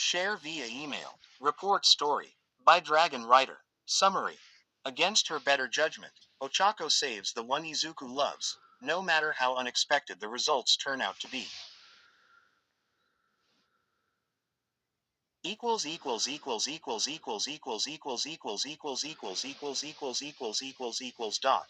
Share via email. Report story. By Dragon Writer. Summary. Against her better judgment, Ochako saves the one Izuku loves, no matter how unexpected the results turn out to be. Equals equals equals equals equals equals equals equals equals equals equals equals equals equals equals dot.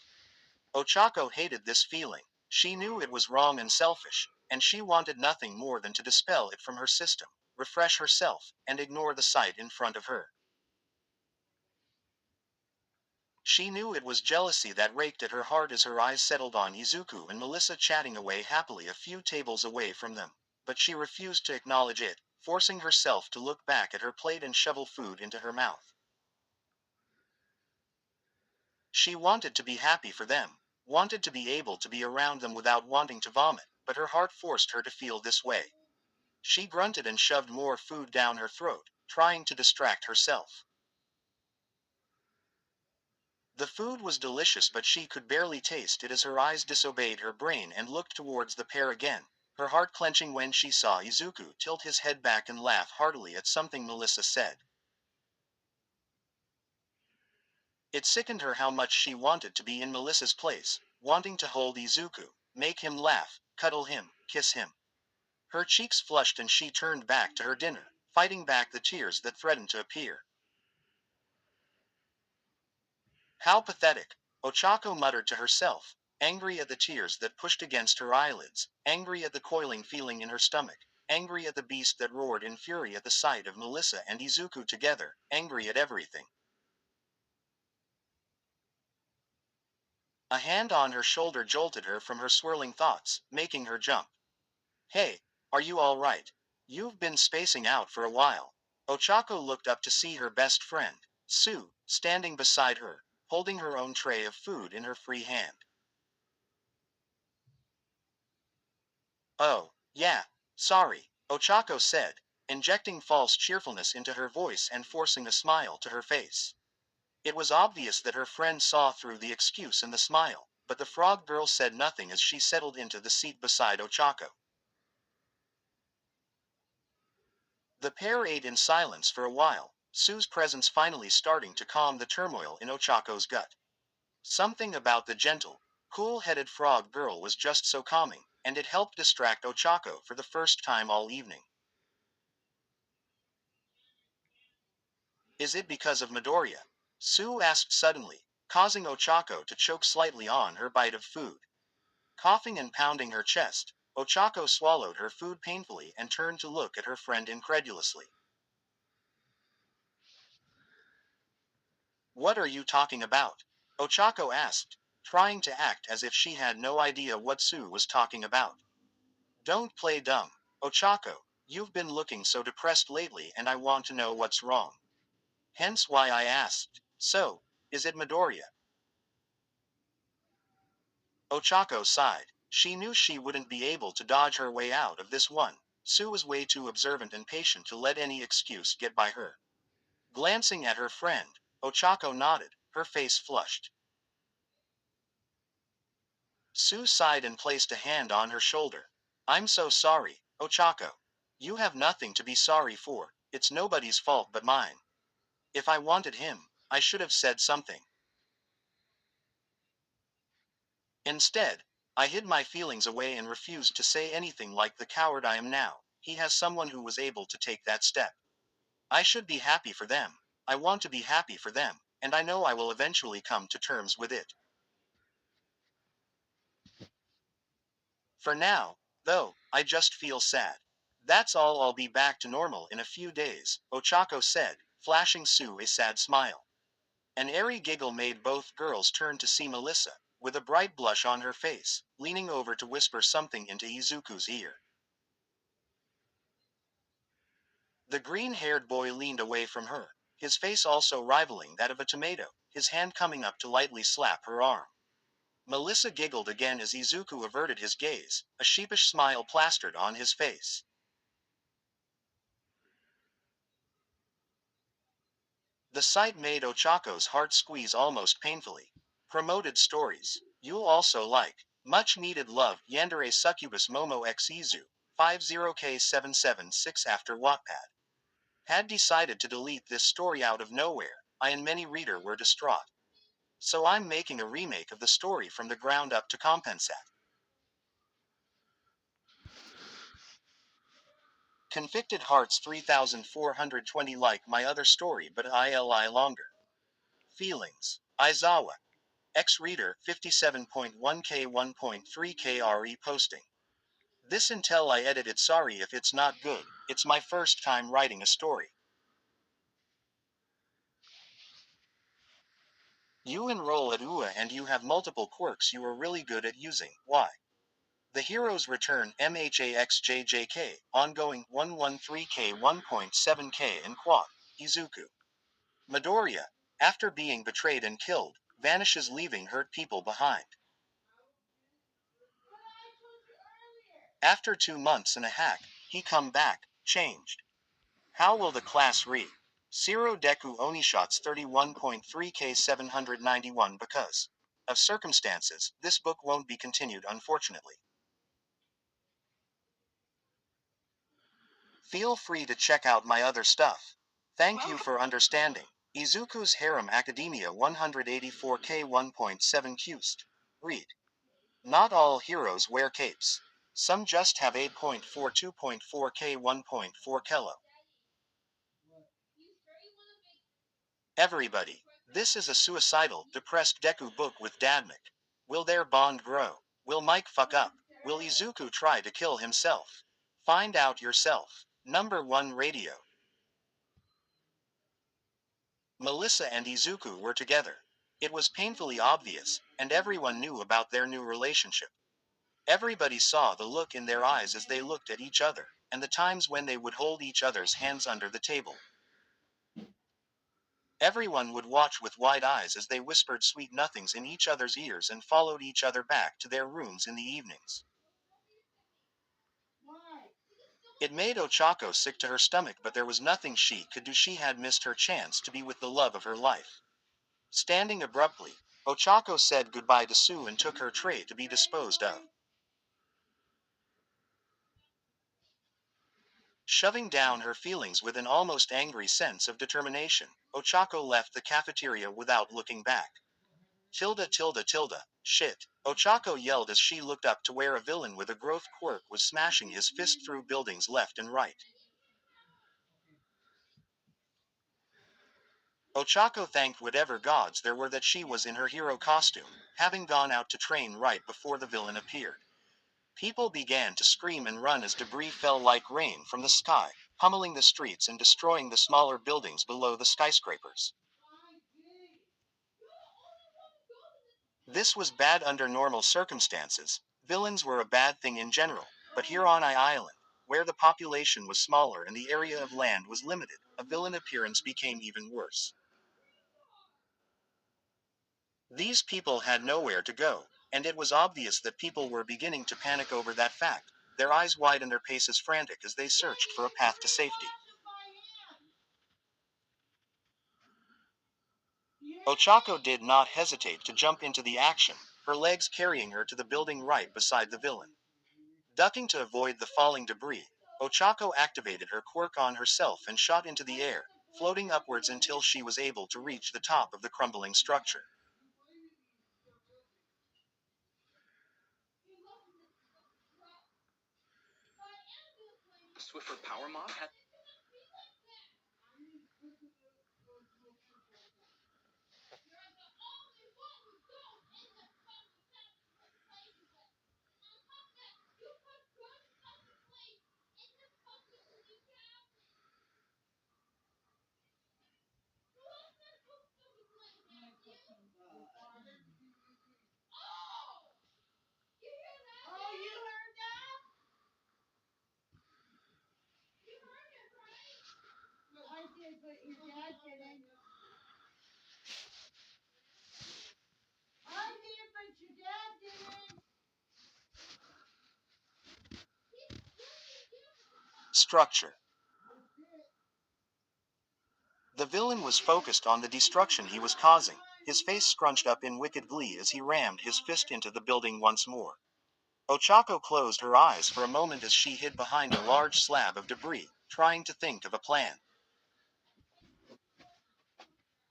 Ochako hated this feeling. She knew it was wrong and selfish, and she wanted nothing more than to dispel it from her system, refresh herself, and ignore the sight in front of her. She knew it was jealousy that raked at her heart as her eyes settled on Izuku and Melissa chatting away happily a few tables away from them, but she refused to acknowledge it, forcing herself to look back at her plate and shovel food into her mouth. She wanted to be happy for them, wanted to be able to be around them without wanting to vomit, but her heart forced her to feel this way. She grunted and shoved more food down her throat, trying to distract herself. The food was delicious, but she could barely taste it as her eyes disobeyed her brain and looked towards the pair again, her heart clenching when she saw Izuku tilt his head back and laugh heartily at something Melissa said. It sickened her how much she wanted to be in Melissa's place, wanting to hold Izuku, make him laugh, cuddle him, kiss him. Her cheeks flushed and she turned back to her dinner, fighting back the tears that threatened to appear. How pathetic, Ochako muttered to herself, angry at the tears that pushed against her eyelids, angry at the coiling feeling in her stomach, angry at the beast that roared in fury at the sight of Melissa and Izuku together, angry at everything. A hand on her shoulder jolted her from her swirling thoughts, making her jump. Hey, are you all right? You've been spacing out for a while. Ochako looked up to see her best friend, Sue, standing beside her, holding her own tray of food in her free hand. Oh, yeah, sorry, Ochako said, injecting false cheerfulness into her voice and forcing a smile to her face. It was obvious that her friend saw through the excuse and the smile, but the frog girl said nothing as she settled into the seat beside Ochako. The pair ate in silence for a while, Sue's presence finally starting to calm the turmoil in Ochako's gut. Something about the gentle, cool-headed frog girl was just so calming, and it helped distract Ochako for the first time all evening. Is it because of Midoriya? Sue asked suddenly, causing Ochako to choke slightly on her bite of food. Coughing and pounding her chest, Ochako swallowed her food painfully and turned to look at her friend incredulously. What are you talking about? Ochako asked, trying to act as if she had no idea what Sue was talking about. Don't play dumb, Ochako. You've been looking so depressed lately and I want to know what's wrong. Hence why I asked. So, is it Midoriya? Ochako sighed. She knew she wouldn't be able to dodge her way out of this one. Sue was way too observant and patient to let any excuse get by her. Glancing at her friend, Ochako nodded, her face flushed. Sue sighed and placed a hand on her shoulder. I'm so sorry, Ochako. You have nothing to be sorry for, it's nobody's fault but mine. If I wanted him, I should have said something. Instead, I hid my feelings away and refused to say anything like the coward I am now. He has someone who was able to take that step. I should be happy for them. I want to be happy for them, and I know I will eventually come to terms with it. For now, though, I just feel sad. That's all, I'll be back to normal in a few days, Ochako said, flashing Sue a sad smile. An airy giggle made both girls turn to see Melissa, with a bright blush on her face, leaning over to whisper something into Izuku's ear. The green-haired boy leaned away from her, his face also rivaling that of a tomato, his hand coming up to lightly slap her arm. Melissa giggled again as Izuku averted his gaze, a sheepish smile plastered on his face. The sight made Ochako's heart squeeze almost painfully. Promoted stories. You'll also like. Much needed love. Yandere Succubus Momo X Izu. 50K776 after Wattpad. had decided to delete this story out of nowhere. I and many readers were distraught. So I'm making a remake of the story from the ground up to compensate. Convicted Hearts 3420 like my other story but ILI longer. Feelings. Izawa. Ex-reader 57.1k 1.3k RE posting. This until I edit it, sorry if it's not good, it's my first time writing a story. You enroll at UA and you have multiple quirks you are really good at using. Why? The Heroes Return MHAXJJK, ongoing 113k 1.7k and Quad, Izuku. Midoriya, after being betrayed and killed, vanishes leaving hurt people behind. After 2 months and a hack, he come back, changed. How will the class read? Zero Deku Onishots 31.3k 791 because of circumstances, this book won't be continued unfortunately. Feel free to check out my other stuff. Thank you for understanding. Izuku's Harem Academia 184k 1.7 Qst. Read. Not all heroes wear capes. Some just have 8.42.4k 1.4 kilo. Everybody. This is a suicidal, depressed Deku book with Dadmic. Will their bond grow? Will Mike fuck up? Will Izuku try to kill himself? Find out yourself. Number 1 Radio. Melissa and Izuku were together. It was painfully obvious, and everyone knew about their new relationship. Everybody saw the look in their eyes as they looked at each other, and the times when they would hold each other's hands under the table. Everyone would watch with wide eyes as they whispered sweet nothings in each other's ears and followed each other back to their rooms in the evenings. It made Ochako sick to her stomach, but there was nothing she could do. She had missed her chance to be with the love of her life. Standing abruptly, Ochako said goodbye to Sue and took her tray to be disposed of. Shoving down her feelings with an almost angry sense of determination, Ochako left the cafeteria without looking back. Tilda tilde tilde, shit, Ochako yelled as she looked up to where a villain with a growth quirk was smashing his fist through buildings left and right. Ochako thanked whatever gods there were that she was in her hero costume, having gone out to train right before the villain appeared. People began to scream and run as debris fell like rain from the sky, pummeling the streets and destroying the smaller buildings below the skyscrapers. This was bad under normal circumstances. Villains were a bad thing in general, but here on Island, where the population was smaller and the area of land was limited, a villain appearance became even worse. These people had nowhere to go, and it was obvious that people were beginning to panic over that fact, their eyes wide and their paces frantic as they searched for a path to safety. Ochako did not hesitate to jump into the action, her legs carrying her to the building right beside the villain. Ducking to avoid the falling debris, Ochako activated her quirk on herself and shot into the air, floating upwards until she was able to reach the top of the crumbling structure. Swiffer Power Mod had structure. The villain was focused on the destruction he was causing, his face scrunched up in wicked glee as he rammed his fist into the building once more. Ochako closed her eyes for a moment as she hid behind a large slab of debris, trying to think of a plan.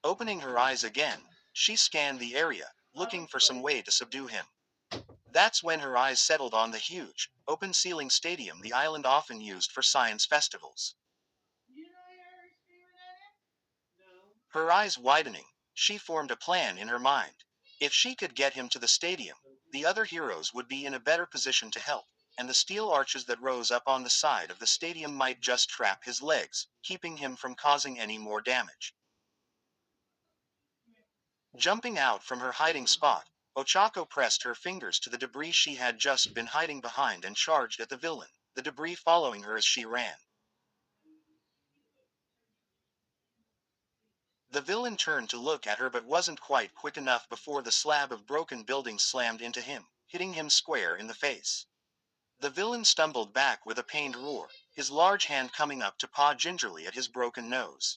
Opening her eyes again, she scanned the area, looking for some way to subdue him. That's when her eyes settled on the huge, open-ceiling stadium the island often used for science festivals. Her eyes widening, she formed a plan in her mind. If she could get him to the stadium, the other heroes would be in a better position to help, and the steel arches that rose up on the side of the stadium might just trap his legs, keeping him from causing any more damage. Jumping out from her hiding spot, Ochako pressed her fingers to the debris she had just been hiding behind and charged at the villain, the debris following her as she ran. The villain turned to look at her but wasn't quite quick enough before the slab of broken building slammed into him, hitting him square in the face. The villain stumbled back with a pained roar, his large hand coming up to paw gingerly at his broken nose.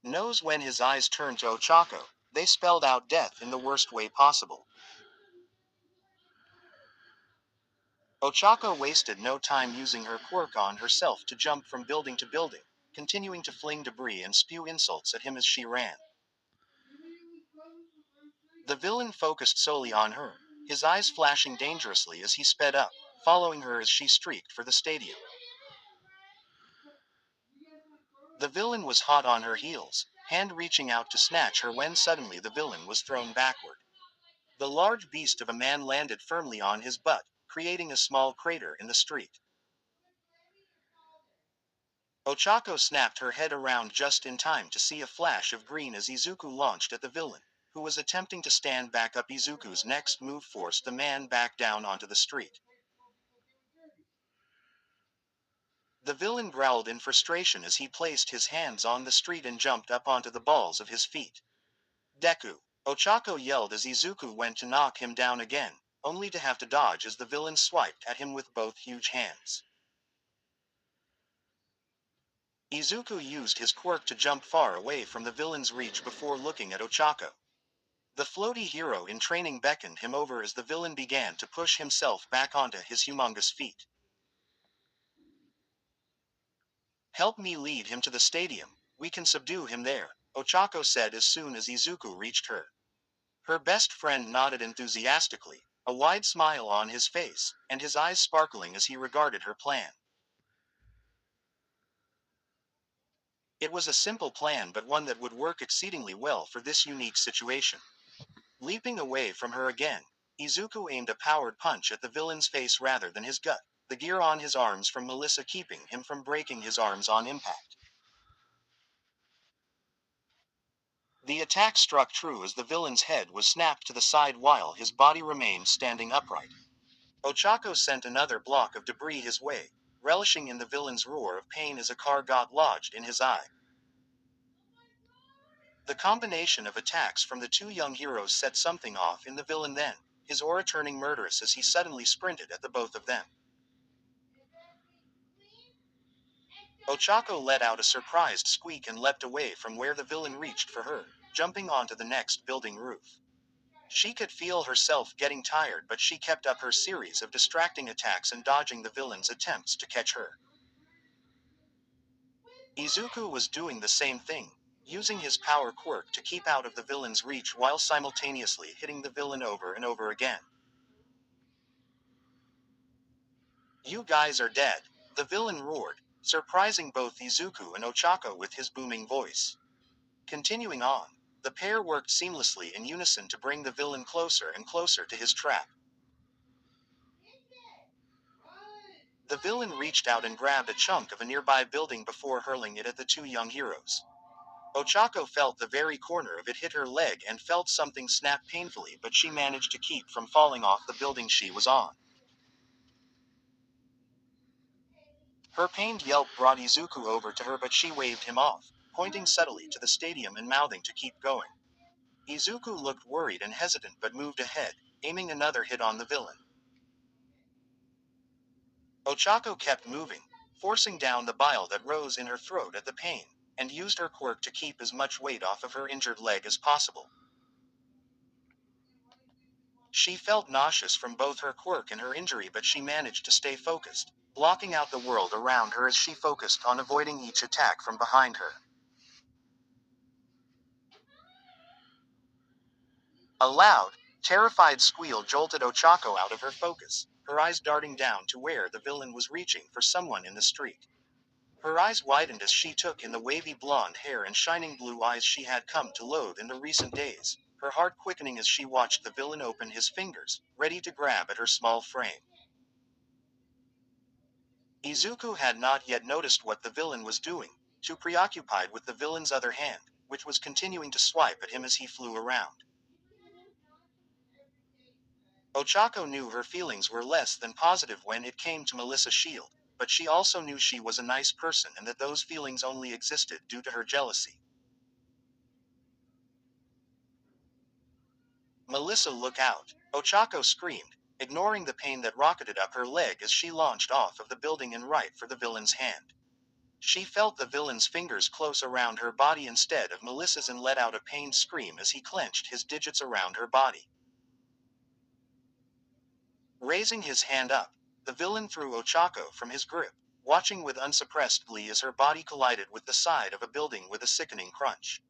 Knows when his eyes turned to Ochako, they spelled out death in the worst way possible. Ochako wasted no time using her quirk on herself to jump from building to building, continuing to fling debris and spew insults at him as she ran. The villain focused solely on her, his eyes flashing dangerously as he sped up, following her as she streaked for the stadium. The villain was hot on her heels, hand reaching out to snatch her when suddenly the villain was thrown backward. The large beast of a man landed firmly on his butt, creating a small crater in the street. Ochako snapped her head around just in time to see a flash of green as Izuku launched at the villain, who was attempting to stand back up. Izuku's next move forced the man back down onto the street. The villain growled in frustration as he placed his hands on the street and jumped up onto the balls of his feet. Deku! Ochako yelled as Izuku went to knock him down again, only to have to dodge as the villain swiped at him with both huge hands. Izuku used his quirk to jump far away from the villain's reach before looking at Ochako. The floaty hero in training beckoned him over as the villain began to push himself back onto his humongous feet. Help me lead him to the stadium, we can subdue him there, Ochako said as soon as Izuku reached her. Her best friend nodded enthusiastically, a wide smile on his face, and his eyes sparkling as he regarded her plan. It was a simple plan but one that would work exceedingly well for this unique situation. Leaping away from her again, Izuku aimed a powered punch at the villain's face rather than his gut, the gear on his arms from Melissa keeping him from breaking his arms on impact. The attack struck true as the villain's head was snapped to the side while his body remained standing upright. Ochako sent another block of debris his way, relishing in the villain's roar of pain as a car got lodged in his eye. The combination of attacks from the two young heroes set something off in the villain then, his aura turning murderous as he suddenly sprinted at the both of them. Ochako let out a surprised squeak and leapt away from where the villain reached for her, jumping onto the next building roof. She could feel herself getting tired but she kept up her series of distracting attacks and dodging the villain's attempts to catch her. Izuku was doing the same thing, using his power quirk to keep out of the villain's reach while simultaneously hitting the villain over and over again. "You guys are dead," the villain roared, surprising both Izuku and Ochako with his booming voice. Continuing on, the pair worked seamlessly in unison to bring the villain closer and closer to his trap. The villain reached out and grabbed a chunk of a nearby building before hurling it at the two young heroes. Ochako felt the very corner of it hit her leg and felt something snap painfully, but she managed to keep from falling off the building she was on. Her pained yelp brought Izuku over to her, but she waved him off, pointing subtly to the stadium and mouthing to keep going. Izuku looked worried and hesitant but moved ahead, aiming another hit on the villain. Ochako kept moving, forcing down the bile that rose in her throat at the pain, and used her quirk to keep as much weight off of her injured leg as possible. She felt nauseous from both her quirk and her injury, but she managed to stay focused, blocking out the world around her as she focused on avoiding each attack from behind her. A loud, terrified squeal jolted Ochako out of her focus, her eyes darting down to where the villain was reaching for someone in the street. Her eyes widened as she took in the wavy blonde hair and shining blue eyes she had come to loathe in the recent days, her heart quickening as she watched the villain open his fingers, ready to grab at her small frame. Izuku had not yet noticed what the villain was doing, too preoccupied with the villain's other hand, which was continuing to swipe at him as he flew around. Ochako knew her feelings were less than positive when it came to Melissa Shield, but she also knew she was a nice person and that those feelings only existed due to her jealousy. "Melissa, look out!" Ochako screamed, ignoring the pain that rocketed up her leg as she launched off of the building and right for the villain's hand. She felt the villain's fingers close around her body instead of Melissa's and let out a pained scream as he clenched his digits around her body. Raising his hand up, the villain threw Ochako from his grip, watching with unsuppressed glee as her body collided with the side of a building with a sickening crunch.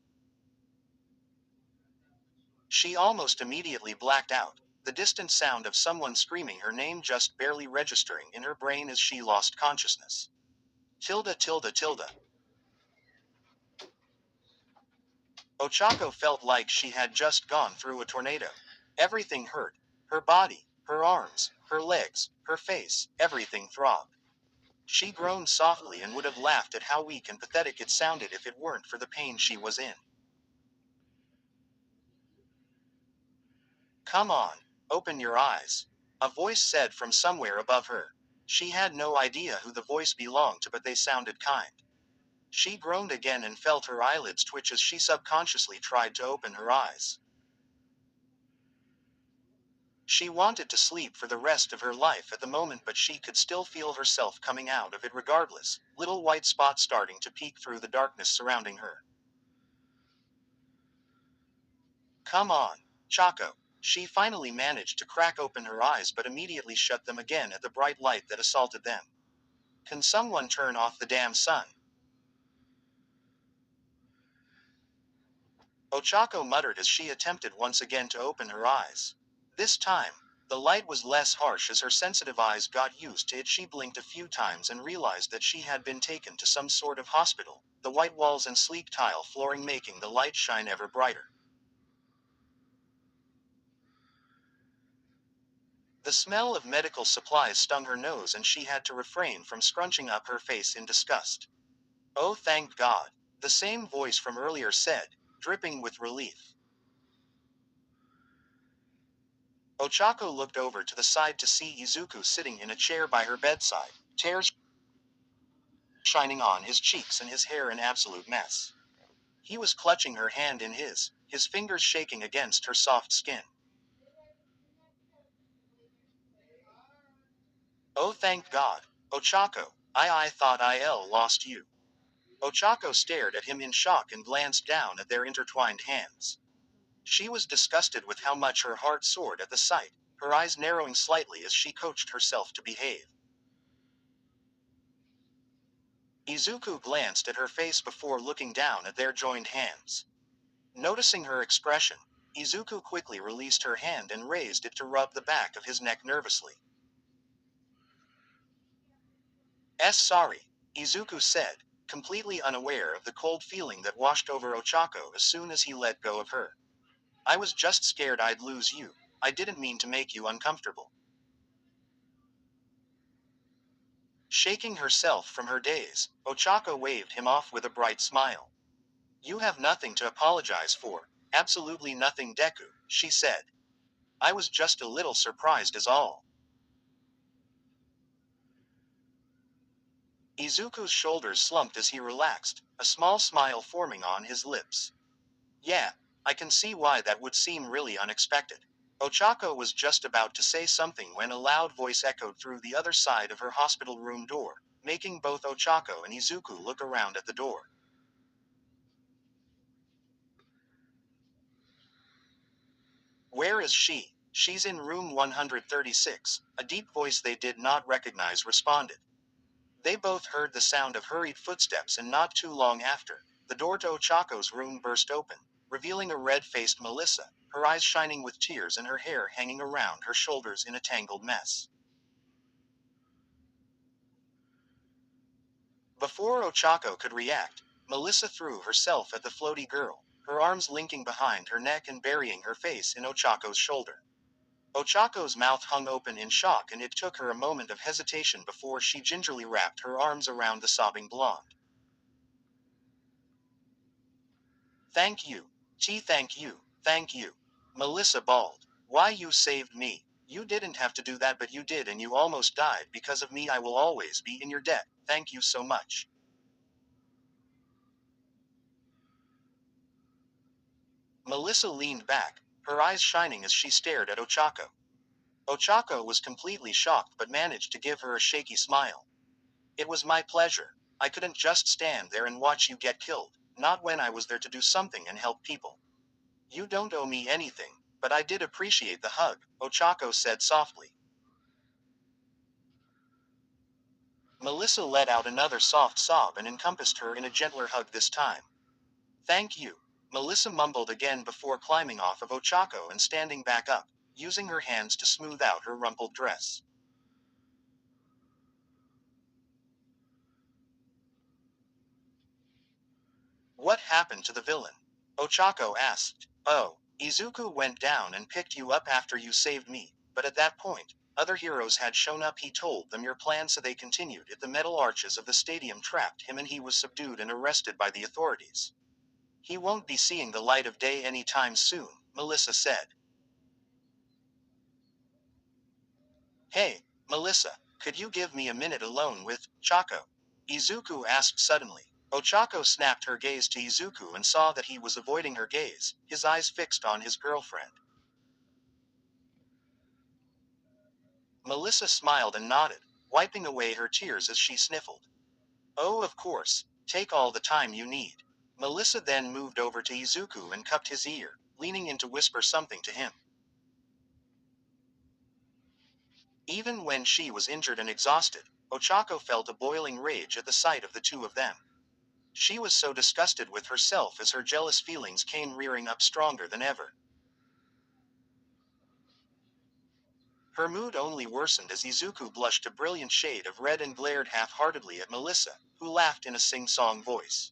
She almost immediately blacked out, the distant sound of someone screaming her name just barely registering in her brain as she lost consciousness. Tilda, tilda, tilda. Ochako felt like she had just gone through a tornado. Everything hurt. Her body, her arms, her legs, her face, everything throbbed. She groaned softly and would have laughed at how weak and pathetic it sounded if it weren't for the pain she was in. "Come on, open your eyes," a voice said from somewhere above her. She had no idea who the voice belonged to, but they sounded kind. She groaned again and felt her eyelids twitch as she subconsciously tried to open her eyes. She wanted to sleep for the rest of her life at the moment, but she could still feel herself coming out of it regardless, little white spots starting to peek through the darkness surrounding her. "Come on, Chaco." She finally managed to crack open her eyes but immediately shut them again at the bright light that assaulted them. "Can someone turn off the damn sun?" Ochako muttered as she attempted once again to open her eyes. This time, the light was less harsh as her sensitive eyes got used to it. She blinked a few times and realized that she had been taken to some sort of hospital, the white walls and sleek tile flooring making the light shine ever brighter. The smell of medical supplies stung her nose and she had to refrain from scrunching up her face in disgust. "Oh, thank God," the same voice from earlier said, dripping with relief. Ochako looked over to the side to see Izuku sitting in a chair by her bedside, tears shining on his cheeks and his hair an absolute mess. He was clutching her hand in his fingers shaking against her soft skin. "Oh, thank God, Ochako, I thought I'll lost you." Ochako stared at him in shock and glanced down at their intertwined hands. She was disgusted with how much her heart soared at the sight, her eyes narrowing slightly as she coached herself to behave. Izuku glanced at her face before looking down at their joined hands. Noticing her expression, Izuku quickly released her hand and raised it to rub the back of his neck nervously. Sorry," Izuku said, completely unaware of the cold feeling that washed over Ochako as soon as he let go of her. "I was just scared I'd lose you. I didn't mean to make you uncomfortable." Shaking herself from her daze, Ochako waved him off with a bright smile. "You have nothing to apologize for, absolutely nothing, Deku," she said. "I was just a little surprised is all." Izuku's shoulders slumped as he relaxed, a small smile forming on his lips. "Yeah, I can see why that would seem really unexpected." Ochako was just about to say something when a loud voice echoed through the other side of her hospital room door, making both Ochako and Izuku look around at the door. "Where is she?" "She's in room 136, a deep voice they did not recognize responded. They both heard the sound of hurried footsteps and not too long after, the door to Ochako's room burst open, revealing a red-faced Melissa, her eyes shining with tears and her hair hanging around her shoulders in a tangled mess. Before Ochako could react, Melissa threw herself at the floaty girl, her arms linking behind her neck and burying her face in Ochako's shoulder. Ochako's mouth hung open in shock and it took her a moment of hesitation before she gingerly wrapped her arms around the sobbing blonde. "Thank you. Thank you. Thank you." Melissa bawled. "Why you saved me. You didn't have to do that but you did and you almost died because of me. I will always be in your debt. Thank you so much." Melissa leaned back, her eyes shining as she stared at Ochako. Ochako was completely shocked but managed to give her a shaky smile. "It was my pleasure. I couldn't just stand there and watch you get killed, not when I was there to do something and help people." "You don't owe me anything, but I did appreciate the hug," Ochako said softly. Melissa let out another soft sob and encompassed her in a gentler hug this time. "Thank you," Melissa mumbled again before climbing off of Ochako and standing back up, using her hands to smooth out her rumpled dress. "What happened to the villain?" Ochako asked. "Oh, Izuku went down and picked you up after you saved me, but at that point, other heroes had shown up. He told them your plan so they continued it. The metal arches of the stadium trapped him and he was subdued and arrested by the authorities. He won't be seeing the light of day anytime soon," Melissa said. "Hey, Melissa, could you give me a minute alone with Chako?" Izuku asked suddenly. Ochako snapped her gaze to Izuku and saw that he was avoiding her gaze, his eyes fixed on his girlfriend. Melissa smiled and nodded, wiping away her tears as she sniffled. "Oh, of course, take all the time you need." Melissa then moved over to Izuku and cupped his ear, leaning in to whisper something to him. Even when she was injured and exhausted, Ochako felt a boiling rage at the sight of the two of them. She was so disgusted with herself as her jealous feelings came rearing up stronger than ever. Her mood only worsened as Izuku blushed a brilliant shade of red and glared half-heartedly at Melissa, who laughed in a sing-song voice.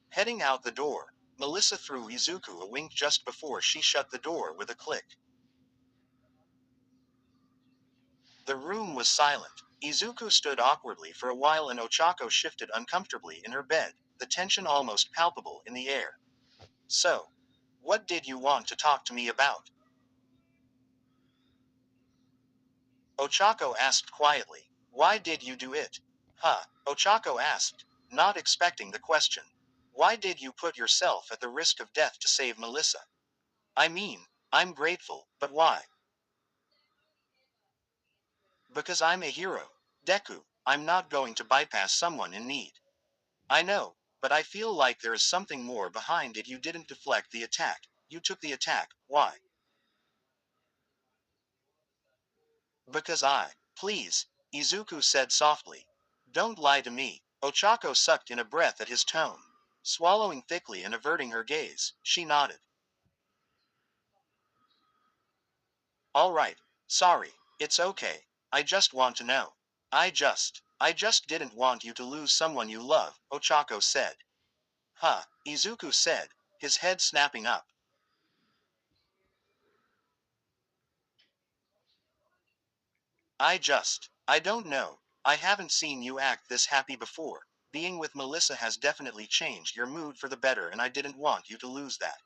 Heading out the door, Melissa threw Izuku a wink just before she shut the door with a click. The room was silent. Izuku stood awkwardly for a while and Ochako shifted uncomfortably in her bed, the tension almost palpable in the air. So, what did you want to talk to me about? Ochako asked quietly. Why did you do it? Huh, Ochako asked, not expecting the question. Why did you put yourself at the risk of death to save Melissa? I mean, I'm grateful, but why? Because I'm a hero. Deku, I'm not going to bypass someone in need. I know, but I feel like there is something more behind it. You didn't deflect the attack. You took the attack. Why? Because Please, Izuku said softly. Don't lie to me. Ochako sucked in a breath at his tone. Swallowing thickly and averting her gaze, she nodded. All right. Sorry. It's okay. I just want to know. I just didn't want you to lose someone you love, Ochako said. Huh, Izuku said, his head snapping up. I don't know. I haven't seen you act this happy before. Being with Melissa has definitely changed your mood for the better and I didn't want you to lose that.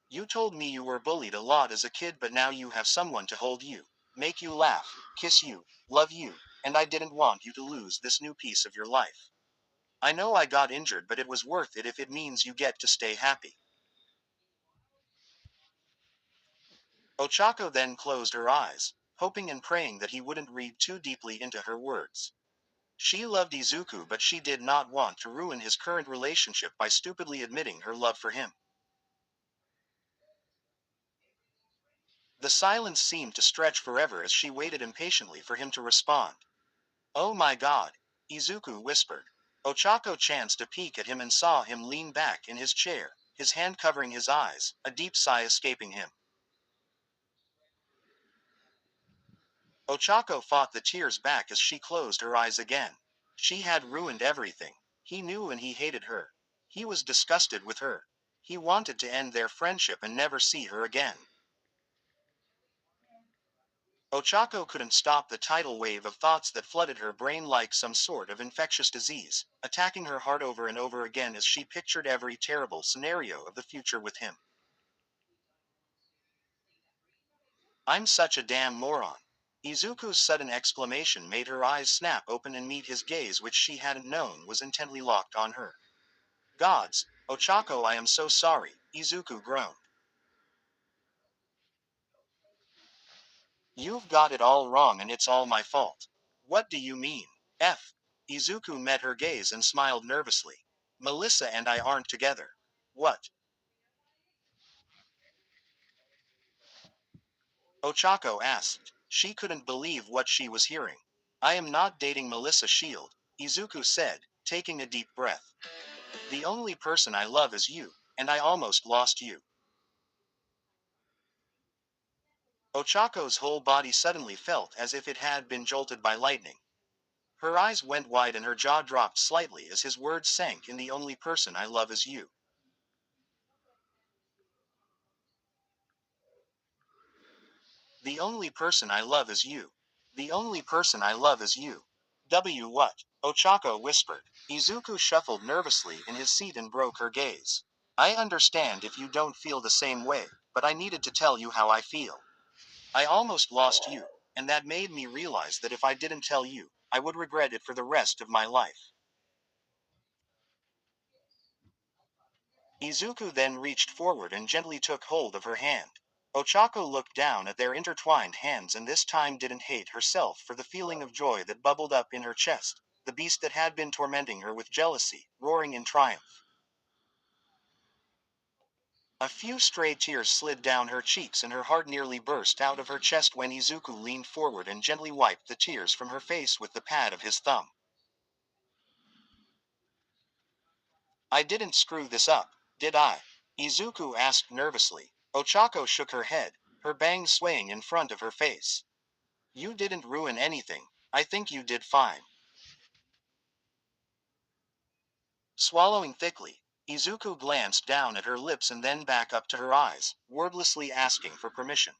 You told me you were bullied a lot as a kid but now you have someone to hold you, make you laugh, kiss you, love you, and I didn't want you to lose this new piece of your life. I know I got injured but it was worth it if it means you get to stay happy. Ochako then closed her eyes, hoping and praying that he wouldn't read too deeply into her words. She loved Izuku but she did not want to ruin his current relationship by stupidly admitting her love for him. The silence seemed to stretch forever as she waited impatiently for him to respond. Oh my god, Izuku whispered. Ochako chanced a peek at him and saw him lean back in his chair, his hand covering his eyes, a deep sigh escaping him. Ochako fought the tears back as she closed her eyes again. She had ruined everything. He knew and he hated her. He was disgusted with her. He wanted to end their friendship and never see her again. Ochako couldn't stop the tidal wave of thoughts that flooded her brain like some sort of infectious disease, attacking her heart over and over again as she pictured every terrible scenario of the future with him. I'm such a damn moron. Izuku's sudden exclamation made her eyes snap open and meet his gaze which she hadn't known was intently locked on her. Gods, Ochako I am so sorry, Izuku groaned. You've got it all wrong and it's all my fault. What do you mean? F. Izuku met her gaze and smiled nervously. Melissa and I aren't together. What? Ochako asked. She couldn't believe what she was hearing. I am not dating Melissa Shield, Izuku said, taking a deep breath. The only person I love is you, and I almost lost you. Ochako's whole body suddenly felt as if it had been jolted by lightning. Her eyes went wide and her jaw dropped slightly as his words sank in the only person I love is you. The only person I love is you. The only person I love is you. What? Ochako whispered. Izuku shuffled nervously in his seat and broke her gaze. I understand if you don't feel the same way, but I needed to tell you how I feel. I almost lost you, and that made me realize that if I didn't tell you, I would regret it for the rest of my life. Izuku then reached forward and gently took hold of her hand. Ochako looked down at their intertwined hands and this time didn't hate herself for the feeling of joy that bubbled up in her chest, the beast that had been tormenting her with jealousy, roaring in triumph. A few stray tears slid down her cheeks and her heart nearly burst out of her chest when Izuku leaned forward and gently wiped the tears from her face with the pad of his thumb. I didn't screw this up, did I? Izuku asked nervously. Ochako shook her head, her bangs swaying in front of her face. You didn't ruin anything. I think you did fine. Swallowing thickly, Izuku glanced down at her lips and then back up to her eyes, wordlessly asking for permission.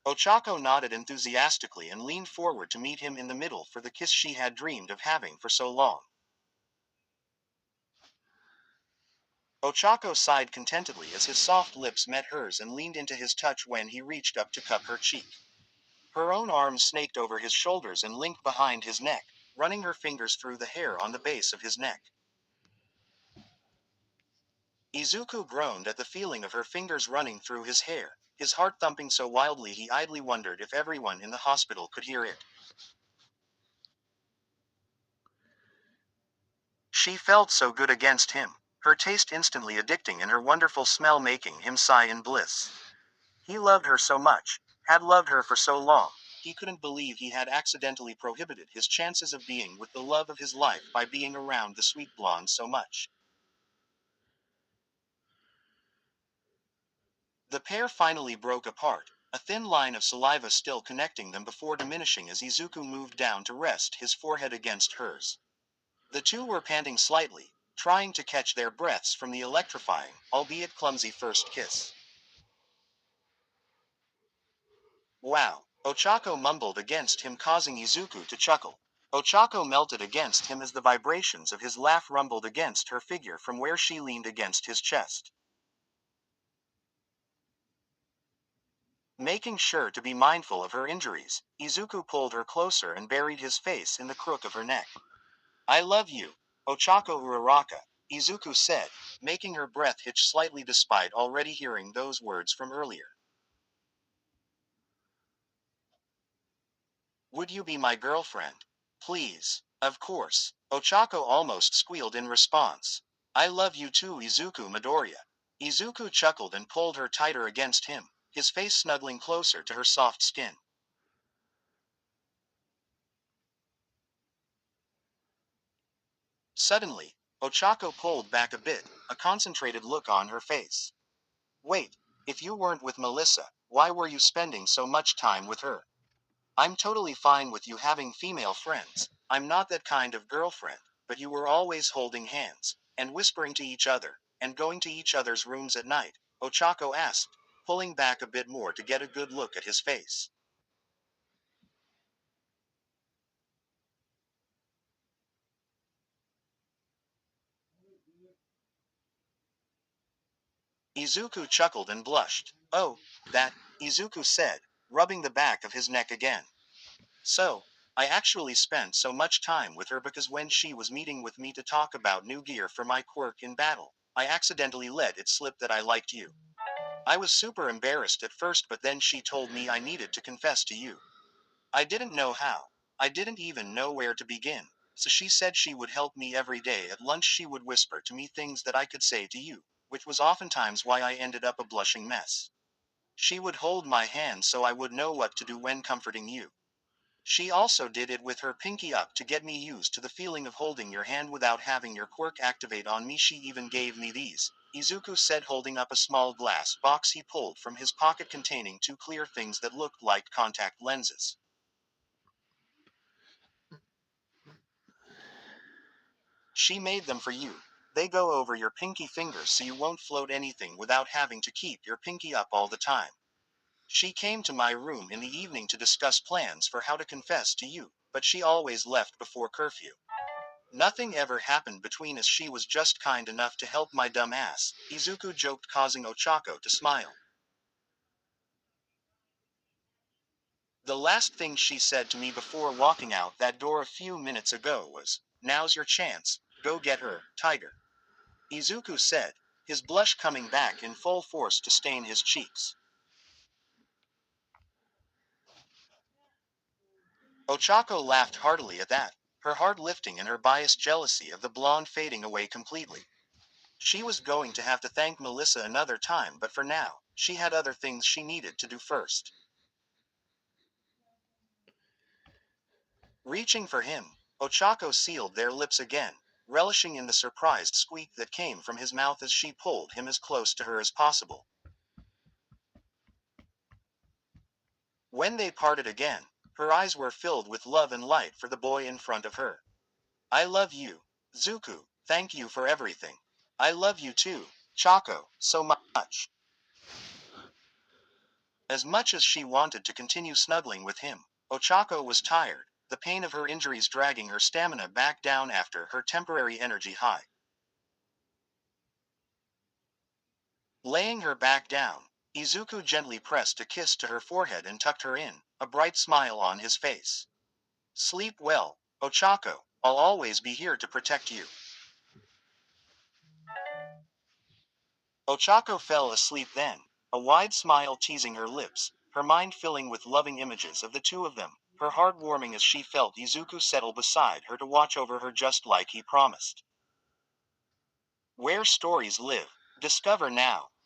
Ochako nodded enthusiastically and leaned forward to meet him in the middle for the kiss she had dreamed of having for so long. Ochako sighed contentedly as his soft lips met hers and leaned into his touch when he reached up to cup her cheek. Her own arms snaked over his shoulders and linked behind his neck, running her fingers through the hair on the base of his neck. Izuku groaned at the feeling of her fingers running through his hair, his heart thumping so wildly he idly wondered if everyone in the hospital could hear it. She felt so good against him, her taste instantly addicting and her wonderful smell making him sigh in bliss. He loved her so much, had loved her for so long, he couldn't believe he had accidentally prohibited his chances of being with the love of his life by being around the sweet blonde so much. The pair finally broke apart, a thin line of saliva still connecting them before diminishing as Izuku moved down to rest his forehead against hers. The two were panting slightly, trying to catch their breaths from the electrifying, albeit clumsy first kiss. Wow, Ochako mumbled against him, causing Izuku to chuckle. Ochako melted against him as the vibrations of his laugh rumbled against her figure from where she leaned against his chest. Making sure to be mindful of her injuries, Izuku pulled her closer and buried his face in the crook of her neck. I love you, Ochako Uraraka, Izuku said, making her breath hitch slightly despite already hearing those words from earlier. Would you be my girlfriend? Please. Of course. Ochako almost squealed in response. I love you too, Izuku Midoriya. Izuku chuckled and pulled her tighter against him, his face snuggling closer to her soft skin. Suddenly, Ochako pulled back a bit, a concentrated look on her face. Wait, if you weren't with Melissa, why were you spending so much time with her? I'm totally fine with you having female friends. I'm not that kind of girlfriend, but you were always holding hands, and whispering to each other, and going to each other's rooms at night, Ochako asked, pulling back a bit more to get a good look at his face. Izuku chuckled and blushed. Oh, that, Izuku said, rubbing the back of his neck again. So, I actually spent so much time with her because when she was meeting with me to talk about new gear for my quirk in battle, I accidentally let it slip that I liked you. I was super embarrassed at first, but then she told me I needed to confess to you. I didn't know how. I didn't even know where to begin. So she said she would help me every day at lunch. She would whisper to me things that I could say to you, which was oftentimes why I ended up a blushing mess. She would hold my hand so I would know what to do when comforting you. She also did it with her pinky up to get me used to the feeling of holding your hand without having your quirk activate on me. She even gave me these, Izuku said, holding up a small glass box he pulled from his pocket containing two clear things that looked like contact lenses. She made them for you. They go over your pinky fingers so you won't float anything without having to keep your pinky up all the time. She came to my room in the evening to discuss plans for how to confess to you, but she always left before curfew. Nothing ever happened between us. She was just kind enough to help my dumb ass, Izuku joked, causing Ochako to smile. The last thing she said to me before walking out that door a few minutes ago was, now's your chance, go get her, tiger. Izuku said, his blush coming back in full force to stain his cheeks. Ochako laughed heartily at that, her heart lifting and her biased jealousy of the blonde fading away completely. She was going to have to thank Melissa another time, but for now, she had other things she needed to do first. Reaching for him, Ochako sealed their lips again, relishing in the surprised squeak that came from his mouth as she pulled him as close to her as possible. When they parted again, her eyes were filled with love and light for the boy in front of her. I love you, Zuko, thank you for everything. I love you too, Chaco, so much. As much as she wanted to continue snuggling with him, Ochako was tired, the pain of her injuries dragging her stamina back down after her temporary energy high. Laying her back down, Izuku gently pressed a kiss to her forehead and tucked her in, a bright smile on his face. Sleep well, Ochako, I'll always be here to protect you. Ochako fell asleep then, a wide smile teasing her lips, her mind filling with loving images of the two of them, her heart warming as she felt Izuku settle beside her to watch over her just like he promised. Where stories live. Discover now.